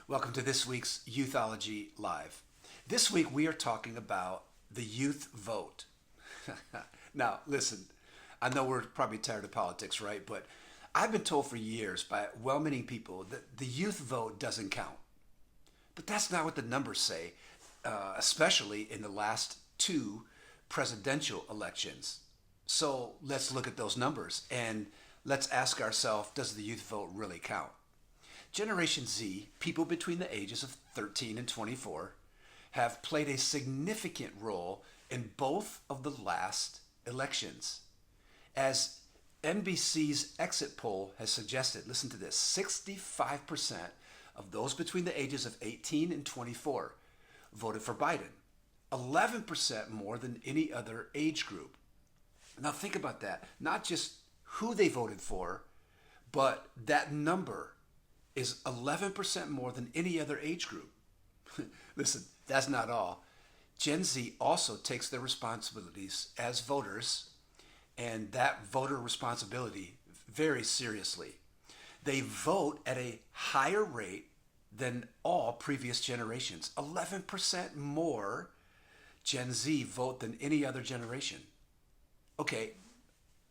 Welcome to this week's Youthology Live. This week we are talking about the youth vote. Now, listen, I know we're probably tired of politics, right? But I've been told for years by well meaning people that the youth vote doesn't count. But that's not what the numbers say, especially in the last two presidential elections. So let's look at those numbers and let's ask ourselves, does the youth vote really count? Generation Z, people between the ages of 13 and 24, have played a significant role in both of the last elections. As NBC's exit poll has suggested, listen to this, 65% of those between the ages of 18 and 24 voted for Biden, 11% more than any other age group. Now think about that. Not just who they voted for, but that number is 11% more than any other age group. Listen, that's not all. Gen Z also takes their responsibilities as voters and that voter responsibility very seriously. They vote at a higher rate than all previous generations. 11% more Gen Z vote than any other generation. Okay,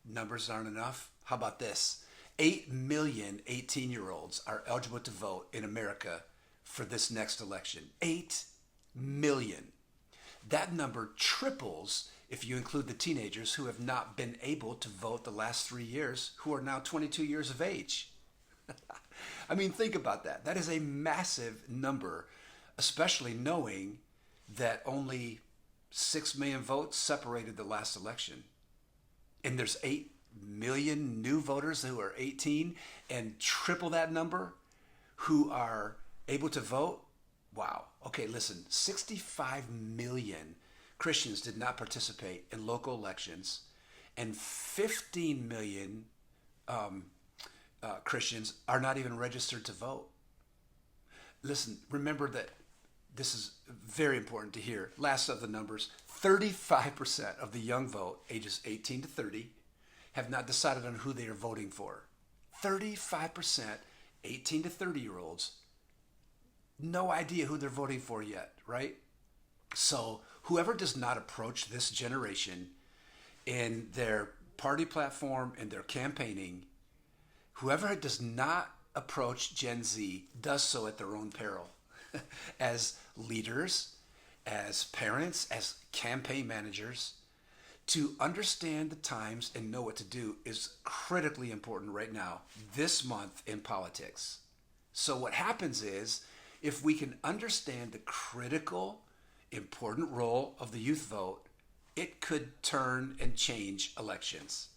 numbers aren't enough. How about this? 8 million 18-year-olds are eligible to vote in America for this next election. 8 million. That number triples if you include the teenagers who have not been able to vote the last 3 years, who are now 22 years of age. I mean, think about that. That is a massive number, especially knowing that only 6 million votes separated the last election. And there's 8 million new voters who are 18 and triple that number who are able to vote. Wow. Okay, listen, 65 million Christians did not participate in local elections, and 15 million Christians are not even registered to vote. Listen, remember that this is very important to hear. Last of the numbers, 35% of the young vote, ages 18 to 30, have not decided on who they are voting for. 35%, 18 to 30-year-olds, no idea who they're voting for yet, right? So whoever does not approach this generation in their party platform and their campaigning, whoever does not approach Gen Z does so at their own peril. As leaders, as parents, as campaign managers, to understand the times and know what to do is critically important right now, this month in politics. So what happens is, if we can understand the critical, important role of the youth vote, it could turn and change elections.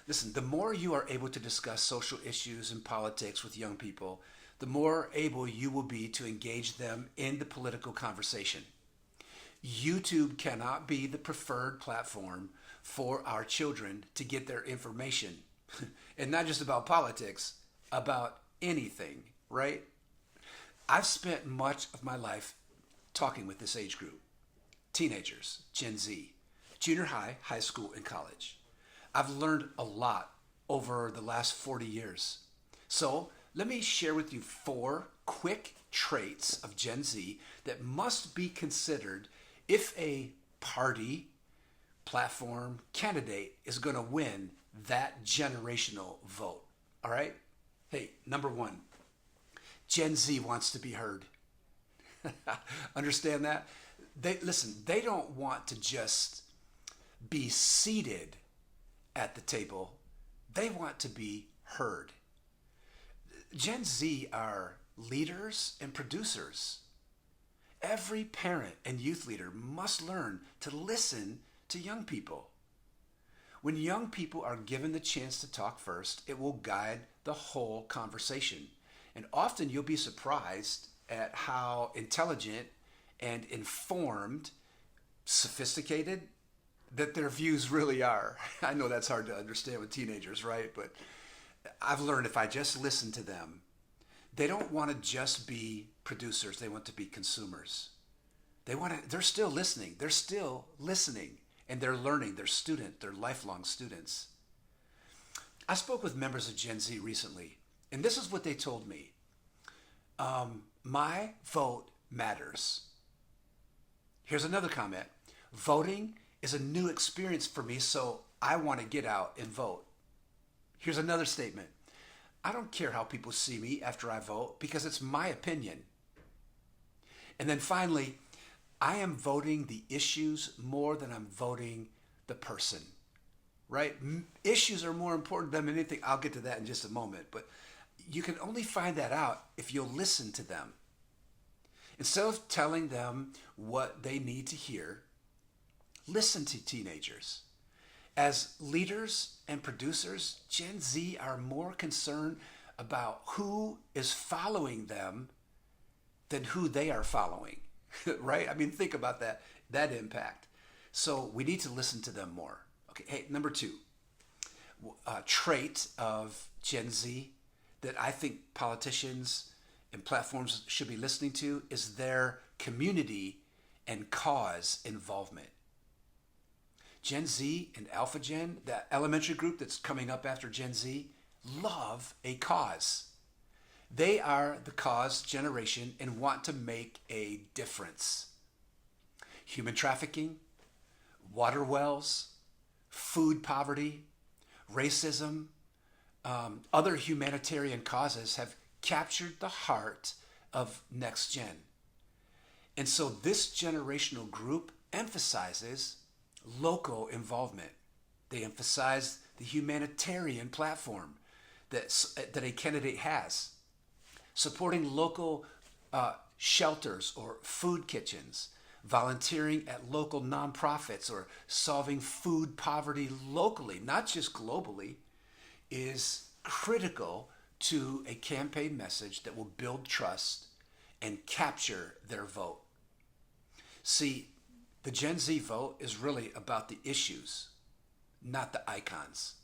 Listen, the more you are able to discuss social issues and politics with young people, the more able you will be to engage them in the political conversation. YouTube cannot be the preferred platform for our children to get their information. And not just about politics, about anything, right? I've spent much of my life talking with this age group, teenagers, Gen Z, junior high, high school, and college. I've learned a lot over the last 40 years. So let me share with you 4 quick traits of Gen Z that must be considered if a party, platform, candidate is going to win that generational vote. All right? Hey, number 1, Gen Z wants to be heard. Understand that? They don't want to just be seated at the table. They want to be heard. Gen Z are leaders and producers. Every parent and youth leader must learn to listen to young people. When young people are given the chance to talk first, it will guide the whole conversation. And often you'll be surprised at how intelligent and informed, sophisticated that their views really are. I know that's hard to understand with teenagers, right? But I've learned if I just listen to them, they don't want to just be producers, they want to be consumers. They're still listening. They're still listening and they're learning. They're lifelong students. I spoke with members of Gen Z recently, and this is what they told me. My vote matters. Here's another comment. Voting is a new experience for me, so I want to get out and vote. Here's another statement. I don't care how people see me after I vote because it's my opinion. And then finally, I am voting the issues more than I'm voting the person, right? Issues are more important than anything. I'll get to that in just a moment, but you can only find that out if you'll listen to them. Instead of telling them what they need to hear, listen to teenagers. As leaders and producers, Gen Z are more concerned about who is following them than who they are following, right? I mean, think about that impact. So we need to listen to them more. Okay, hey, number two, trait of Gen Z that I think politicians and platforms should be listening to is their community and cause involvement. Gen Z and Alpha Gen, that elementary group that's coming up after Gen Z, love a cause. They are the cause generation and want to make a difference. Human trafficking, water wells, food poverty, racism, other humanitarian causes have captured the heart of Next Gen. And so this generational group emphasizes local involvement. They emphasize the humanitarian platform that a candidate has, supporting local shelters or food kitchens, volunteering at local nonprofits, or solving food poverty locally, not just globally, is critical to a campaign message that will build trust and capture their vote. See, the Gen Z vote is really about the issues, not the icons.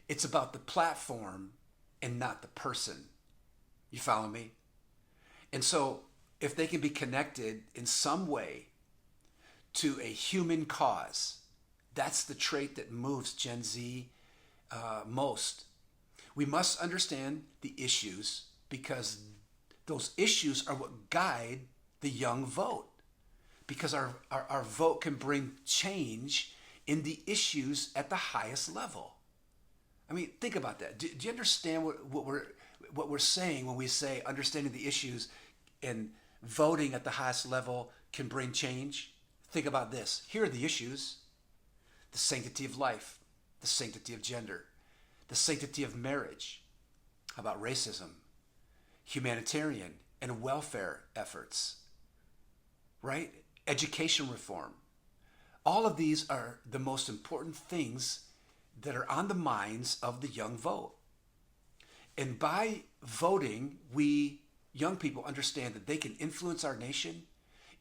It's about the platform and not the person. You follow me? And so if they can be connected in some way to a human cause, that's the trait that moves Gen Z most. We must understand the issues because those issues are what guide the young vote. Because our vote can bring change in the issues at the highest level. I mean, think about that. Do you understand what we're saying when we say understanding the issues and voting at the highest level can bring change? Think about this. Here are the issues: the sanctity of life, the sanctity of gender, the sanctity of marriage. How about racism, humanitarian and welfare efforts, right? Education reform. All of these are the most important things that are on the minds of the young vote. And by voting, we young people understand that they can influence our nation,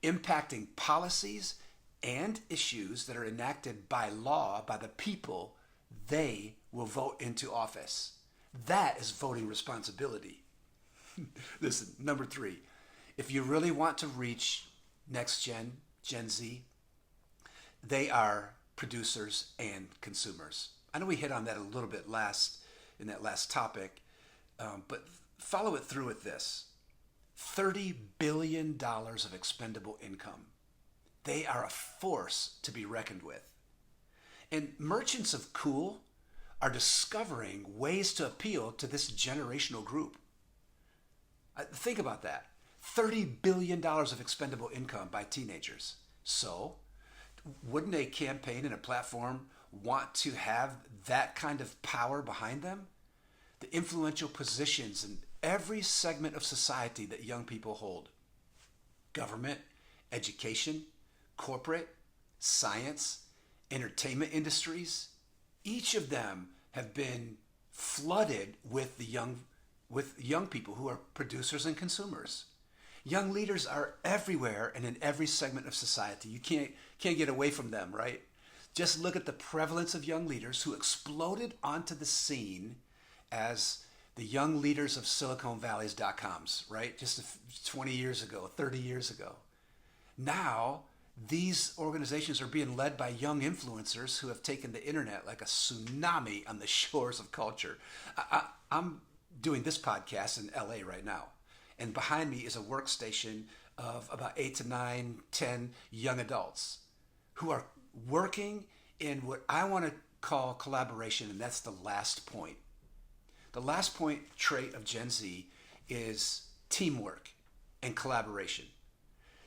impacting policies and issues that are enacted by law by the people they will vote into office. That is voting responsibility. Listen, number three, if you really want to reach Next Gen, Gen Z, they are producers and consumers. I know we hit on that a little bit in that last topic, but follow it through with this. $30 billion of expendable income. They are a force to be reckoned with. And merchants of cool are discovering ways to appeal to this generational group. Think about that. $30 billion of expendable income by teenagers. So, wouldn't a campaign and a platform want to have that kind of power behind them? The influential positions in every segment of society that young people hold: government, education, corporate, science, entertainment industries. Each of them have been flooded with young people who are producers and consumers. Young leaders are everywhere and in every segment of society. You can't get away from them, right? Just look at the prevalence of young leaders who exploded onto the scene as the young leaders of Silicon Valley's.coms, right? Just 20 years ago, 30 years ago. Now, these organizations are being led by young influencers who have taken the internet like a tsunami on the shores of culture. I'm doing this podcast in LA right now. And behind me is a workstation of about 8 to 9, 10 young adults who are working in what I want to call collaboration, and that's the last point. The last point trait of Gen Z is teamwork and collaboration.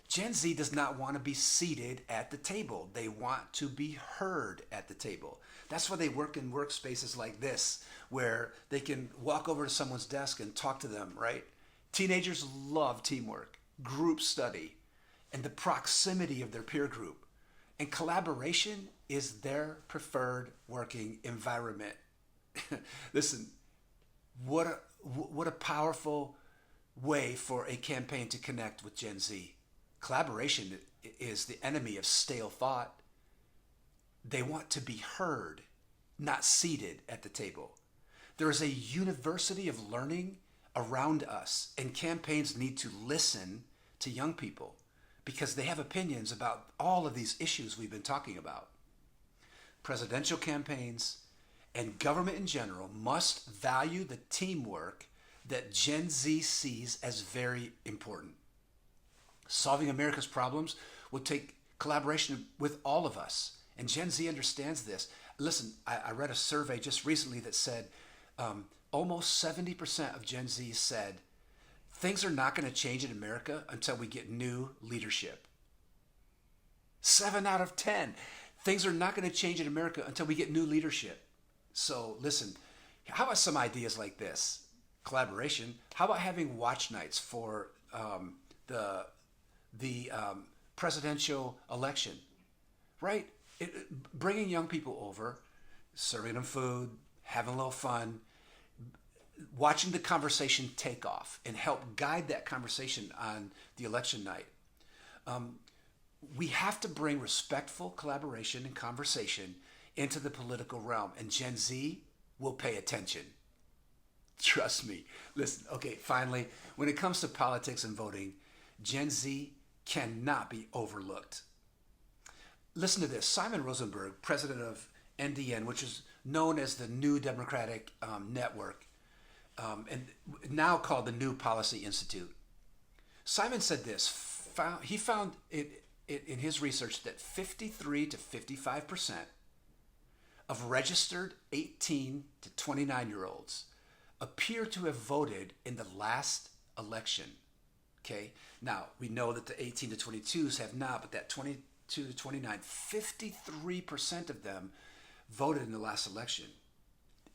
Gen Z does not want to be seated at the table. They want to be heard at the table. That's why they work in workspaces like this, where they can walk over to someone's desk and talk to them, right? Teenagers love teamwork, group study, and the proximity of their peer group. And collaboration is their preferred working environment. Listen, what a powerful way for a campaign to connect with Gen Z. Collaboration is the enemy of stale thought. They want to be heard, not seated at the table. There is a university of learning around us, and campaigns need to listen to young people because they have opinions about all of these issues we've been talking about. Presidential campaigns and government in general must value the teamwork that Gen Z sees as very important. Solving America's problems will take collaboration with all of us, and Gen Z understands this. Listen, I read a survey just recently that said almost 70% of Gen Z said things are not going to change in America until we get new leadership. 7 out of 10. Things are not going to change in America until we get new leadership. So listen, how about some ideas like this? Collaboration. How about having watch nights for the presidential election, right? Bringing young people over, serving them food, having a little fun, watching the conversation take off and help guide that conversation on the election night. We have to bring respectful collaboration and conversation into the political realm, and Gen Z will pay attention. Trust me. Listen, okay, finally, when it comes to politics and voting, Gen Z cannot be overlooked. Listen to this. Simon Rosenberg, president of NDN, which is known as the New Democratic Network, and now called the New Policy Institute. Simon said this. He found it in his research that 53 to 55% of registered 18 to 29-year-olds appear to have voted in the last election. Okay, now we know that the 18 to 22s have not, but that 22 to 29, 53% of them voted in the last election.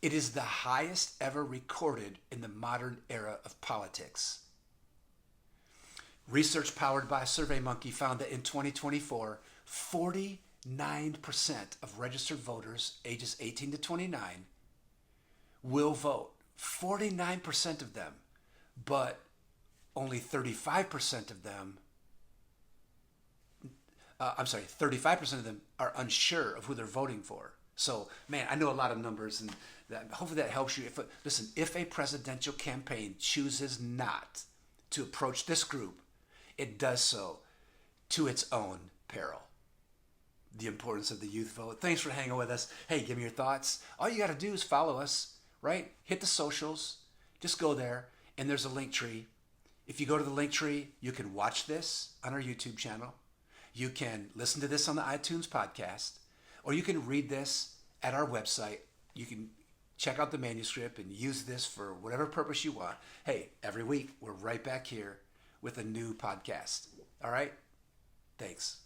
It is the highest ever recorded in the modern era of politics. Research powered by SurveyMonkey found that in 2024, 49% of registered voters ages 18 to 29 will vote. 49% of them, but only 35% of them, 35% of them are unsure of who they're voting for. So, man, I know a lot of numbers, and hopefully that helps you. If a presidential campaign chooses not to approach this group, it does so to its own peril. The importance of the youth vote. Thanks for hanging with us. Hey, give me your thoughts. All you got to do is follow us, right? Hit the socials. Just go there, and there's a link tree. If you go to the link tree, you can watch this on our YouTube channel. You can listen to this on the iTunes podcast, or you can read this at our website. You can check out the manuscript and use this for whatever purpose you want. Hey, every week we're right back here with a new podcast. All right? Thanks.